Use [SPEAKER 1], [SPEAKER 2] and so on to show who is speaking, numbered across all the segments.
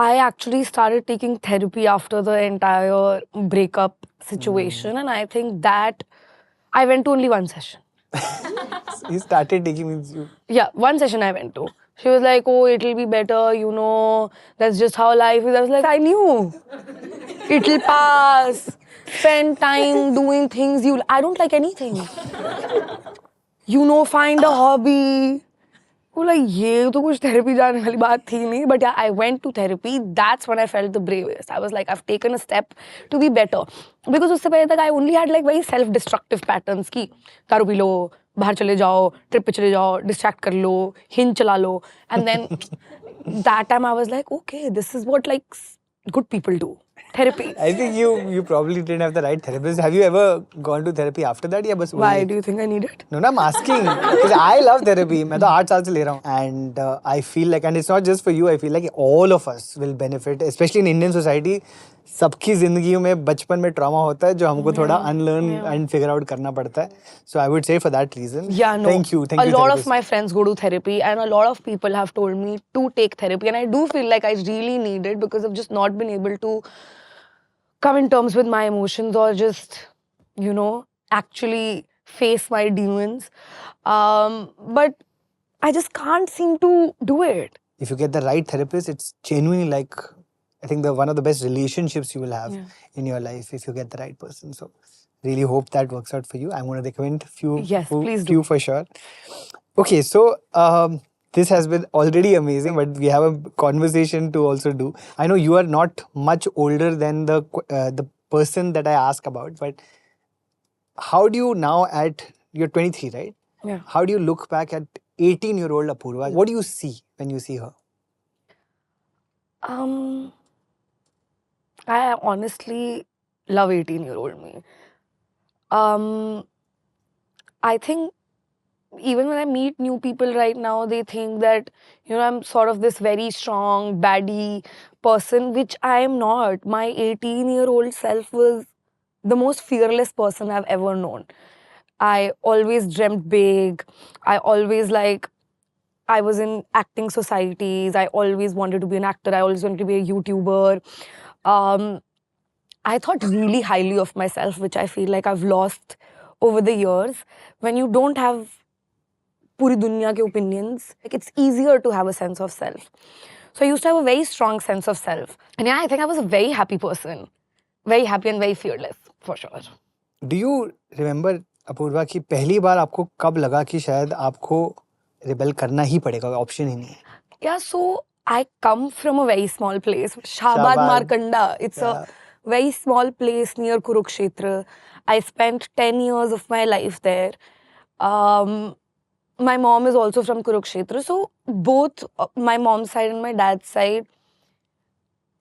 [SPEAKER 1] I actually started taking therapy after the entire breakup situation, and I think that I went to only one session.
[SPEAKER 2] You started taking means you.
[SPEAKER 1] Yeah, one session I went to. She was like, "Oh, it'll be better, you know. That's just how life is." I was like, "I knew. It'll pass. Spend time doing things you. I don't like anything. You know, find a hobby." वो like ये तो कुछ therapy जाने वाली बात थी नहीं, but yeah, I went to therapy. That's when I felt the bravest. I was like, I've taken a step to be better, because उससे पहले तक I only had like very self-destructive patterns की दारू पी लो, बाहर चले जाओ, trip पे चले जाओ, distract कर लो, हिंज चला लो, and then that time I was like, okay, this is what like good people do. Therapy.
[SPEAKER 2] I think you probably didn't have the right therapist. Have you ever gone to therapy after that? या बस वही
[SPEAKER 1] Why
[SPEAKER 2] एक?
[SPEAKER 1] do you think I need it?
[SPEAKER 2] No, I'm asking because I love therapy. मैं तो 8 साल से ले रहा हूँ. And I feel like, and it's not just for you. I feel like all of us will benefit, especially in Indian society. सबकी जिंदगियों में बचपन में ट्रॉमा होता है जो हमको थोड़ा अनलर्न एंड फिगर आउट करना पड़ता है. So I would say for that reason.
[SPEAKER 1] Yeah, no.
[SPEAKER 2] Thank you.
[SPEAKER 1] A lot of my friends go to therapy, and a lot of people have told me to take therapy, and I do feel like I really need it because I've just not been able to come in terms with my emotions or just, you know, actually face my demons. But I just can't seem to do it.
[SPEAKER 2] If you get the right therapist, it's genuinely like, I think one of the best relationships you will have in your life if you get the right person. So really hope that works out for you. I'm going to recommend few for sure. Okay, so this has been already amazing, but we have a conversation to also do. I know you are not much older than the person that I ask about, but how do you now you're 23, right?
[SPEAKER 1] Yeah.
[SPEAKER 2] How do you look back at 18-year-old Apurva? What do you see when you see her?
[SPEAKER 1] I honestly love 18-year-old me. I think even when I meet new people right now, they think that, you know, I'm sort of this very strong, baddie person, which I am not. My 18-year-old self was the most fearless person I've ever known. I always dreamt big. I always I was in acting societies. I always wanted to be an actor. I always wanted to be a YouTuber. I thought really highly of myself, which I feel like I've lost over the years. When you don't have puri dunya ke opinions, like it's easier to have a sense of self. So I used to have a very strong sense of self. And yeah, I think I was a very happy person. Very happy and very fearless, for sure.
[SPEAKER 2] Do you remember, Apurva, कि पहली बार आपको कब लगा कि शायद आपको rebel करना ही पड़ेगा, ऑप्शन ही नहीं है?
[SPEAKER 1] Yeah, so I come from a very small place, Shahabad Markanda. It's a very small place near Kurukshetra. I spent 10 years of my life there. My mom is also from Kurukshetra. So both my mom's side and my dad's side,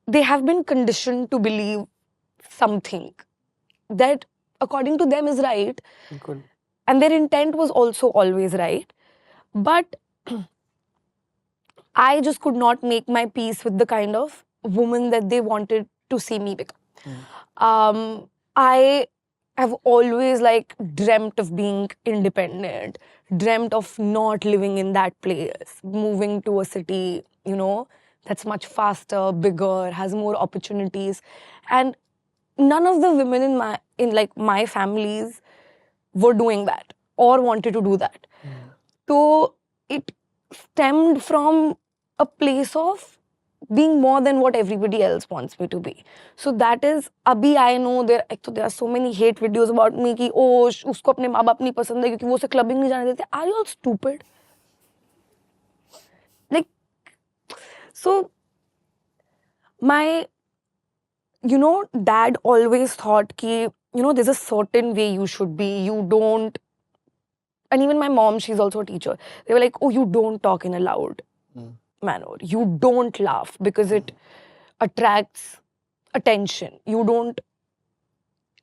[SPEAKER 1] they have been conditioned to believe something that according to them is right.
[SPEAKER 2] Cool.
[SPEAKER 1] And their intent was also always right. But I just could not make my peace with the kind of woman that they wanted to see me become. I have always dreamt of being independent, dreamt of not living in that place, moving to a city, you know, that's much faster, bigger, has more opportunities. And none of the women in my families were doing that or wanted to do that. So it stemmed from a place of being more than what everybody else wants me to be. So that is, abhi I know there are so many hate videos about me कि oh उसको अपने माँ बाप नहीं पसंद है क्योंकि वो उसे clubbing नहीं जाने देते. Are you all stupid? Like, so my, you know, dad always thought कि, you know, there's a certain way you should be. You don't, and even my mom, she's also a teacher. They were like, oh, you don't talk in a loud manner. You don't laugh because it attracts attention. You don't.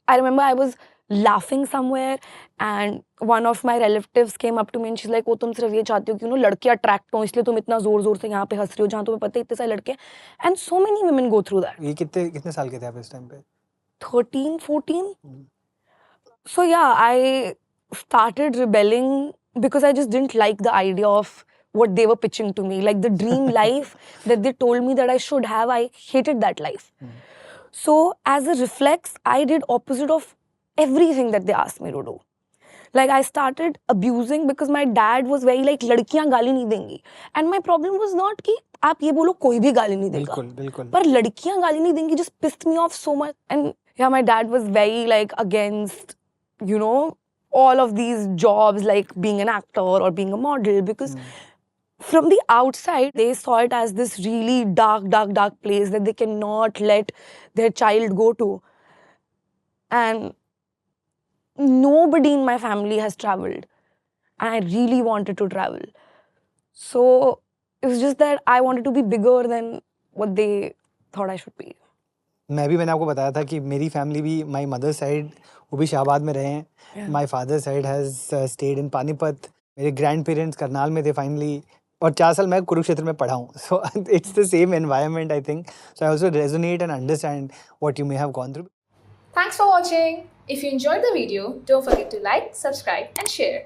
[SPEAKER 1] I remember I was laughing somewhere and one of my relatives came up to me and she's like, oh, तुम सिर्फ ये चाहती हो कि लड़के attract हो इसलिए तुम इतना जोर जोर से यहाँ पे हंस रही हो जहाँ तुम्हें पता है इतने सारे लड़के. And so many women go through that.
[SPEAKER 2] ये कितने साल के थे आप इस टाइम पे?
[SPEAKER 1] 13, 14. So yeah, I started rebelling because I just didn't like the idea of what they were pitching to me. Like the dream life that they told me that I should have, I hated that life. So as a reflex, I did opposite of everything that they asked me to do. Like I started abusing because my dad was very like, लड़कियां गाली नहीं देंगी. And my problem was not कि आप ये बोलो कोई भी गाली नहीं देगा.
[SPEAKER 2] बिल्कुल बिल्कुल.
[SPEAKER 1] पर लड़कियां गाली नहीं देंगी just pissed me off so much. And yeah, my dad was very like against, you know, all of these jobs like being an actor or being a model because from the outside they saw it as this really dark place that they cannot let their child go to. And nobody in my family has traveled and I really wanted to travel. So it was just that I wanted to be bigger than what they thought I should be.
[SPEAKER 2] मैंने आपको बताया था कि मेरी family भी, my mother side वो भी शाहबाद में रहे हैं. My father side has stayed in Panipat. मेरे ग्रैंड पेरेंट्स करनाल में थे फाइनली. और 4 साल मैं कुरुक्षेत्र में पढ़ा हूँ. So it's the same environment I think. So I also resonate and understand what you may have gone through.
[SPEAKER 3] Thanks for watching. If you enjoyed the video, don't forget to like, subscribe and share.